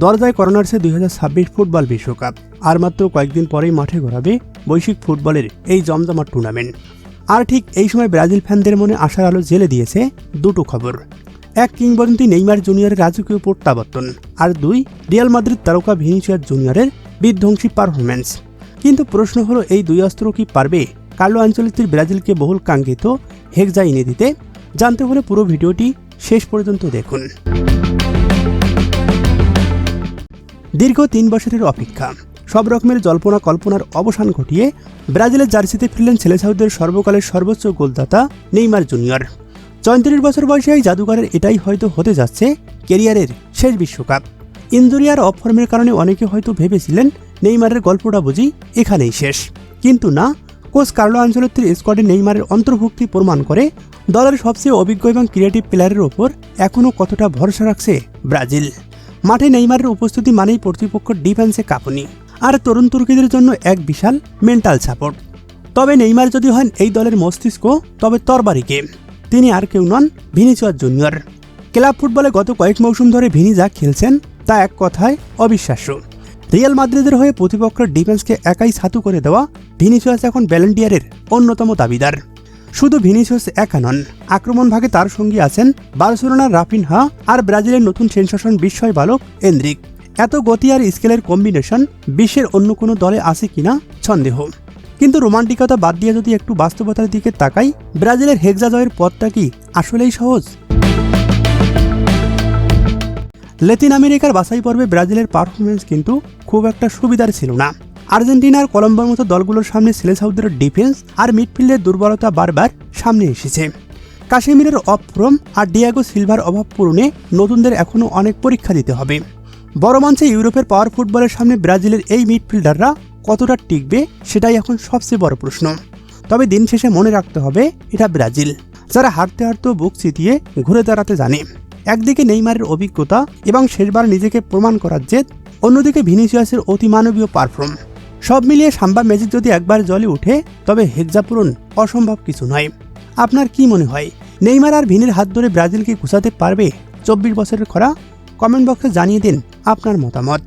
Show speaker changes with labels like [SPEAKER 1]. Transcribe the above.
[SPEAKER 1] দরজায় করোনার্সে 2026 ফুটবল বিশ্বকাপ। আর মাত্র কয়েকদিন পরেই মাঠে গড়াবে বৈশ্বিক ফুটবলের এই জমজমাট টুর্নামেন্ট। আর ঠিক এই সময় ব্রাজিল ফ্যানদের মনে আশার আলো জ্বেলে দিয়েছে দুটো খবর। এক, কিংবদন্তি নেইমার জুনিয়রের রাজকীয় প্রত্যাবর্তন, আর দুই, রিয়াল মাদ্রিদ তারকা ভিনিসিয়াস জুনিয়রের বিধ্বংসী পারফরম্যান্স। কিন্তু প্রশ্ন হলো, এই দুই অস্ত্র কি পারবে কার্লো আনচেলত্তির ব্রাজিলকে বহুল কাঙ্ক্ষিত হেক্সা এনে দিতে? জানতে হলে পুরো ভিডিওটি শেষ পর্যন্ত দেখুন। দীর্ঘ 3 বছরের অপেক্ষা, সব রকমের জল্পনা কল্পনার অবসান ঘটিয়ে ব্রাজিলের জার্সিতে ফিরলেন ছেলে সাউদের সর্বকালের সর্বোচ্চ গোলদাতা নেইমার জুনিয়র। 34 বছর বয়সে এই জাদুঘরের এটাই হয়তো হতে যাচ্ছে ক্যারিয়ারের শেষ বিশ্বকাপ। ইনজুরি আর অফ ফর্মের কারণে অনেকে হয়তো ভেবেছিলেন নেইমারের গল্পটা বুঝি এখানেই শেষ। কিন্তু না, কোচ কার্লো আনচেলত্তির স্কোয়াডে নেইমারের অন্তর্ভুক্তি প্রমাণ করে দলের সবচেয়ে অভিজ্ঞ এবং ক্রিয়েটিভ প্লেয়ারের ওপর এখনও কতটা ভরসা রাখছে ব্রাজিল। মাঠে নেইমারের উপস্থিতি মানেই প্রতিপক্ষ ডিফেন্সে কাঁপুনি, আর তরুণ তুর্কিদের জন্য এক বিশাল মেন্টাল সাপোর্ট। তবে নেইমার যদি হন এই দলের মস্তিষ্ক, তবে তরবারিকে তিনি আর কেউ নন, ভিনিসিয়াস জুনিয়র। ক্লাব ফুটবলে গত কয়েক মৌসুম ধরে ভিনি যা খেলছেন তা এক কথায় অবিশ্বাস্য। রিয়াল মাদ্রিদের হয়ে প্রতিপক্ষের ডিফেন্সকে একাই ছাতু করে দেওয়া ভিনিসিয়াস এখন ব্যালন ডি'অরের অন্যতম দাবিদার। শুধু ভিনিসিয়াস একা নন, আক্রমণ ভাগে তার সঙ্গী আছেন বার্সেলোনার রাফিনহা আর ব্রাজিলের নতুন সেনসেশন বিস্ময় বালক এনরিক। এত গতি আর স্কেলের কম্বিনেশন বিশ্বের অন্য কোনো দলে আছে কিনা সন্দেহ। কিন্তু রোমান্টিকতা বাদ দিয়ে যদি একটু বাস্তবতার দিকে তাকাই, ব্রাজিলের হেক্সা জয়ের পথটা কি আসলেই সহজ? ল্যাটিন আমেরিকার বাছাই পর্বে ব্রাজিলের পারফরমেন্স কিন্তু খুব একটা সুবিধার ছিল না। আর্জেন্টিনা আর কলম্বিয়ার মতো দলগুলোর সামনে ছেলে সাউদের ডিফেন্স আর মিডফিল্ডের দুর্বলতা বারবার সামনে এসেছে। কাশেমিরের অফ ফর্ম আর ডিয়াগো সিলভার অভাব পূরণে নতুনদের এখনও অনেক পরীক্ষা দিতে হবে। বড় মঞ্চে ইউরোপের পাওয়ার ফুটবলের সামনে ব্রাজিলের এই মিডফিল্ডাররা কতটা টিকবে সেটাই এখন সবচেয়ে বড় প্রশ্ন। তবে দিন শেষে মনে রাখতে হবে, এটা ব্রাজিল, যারা হারতে হারতেও বুক চিতিয়ে ঘুরে দাঁড়াতে জানে। একদিকে নেইমারের অভিজ্ঞতা এবং শেষবার নিজেকে প্রমাণ করার জেদ, অন্যদিকে ভিনিসিয়াসের অতিমানবীয় পারফর্ম। সব মিলিয়ে সাম্বা ম্যাজিক যদি একবার জলে উঠে, তবে হেক্সা পূরণ অসম্ভব কিছু নয়। আপনার কি মনে হয়, নেইমার আর ভিনির হাত ধরে ব্রাজিলকে ঘুষাতে পারবে 24 বছরের খরা? কমেন্ট বক্সে জানিয়ে দিন আপনার মতামত।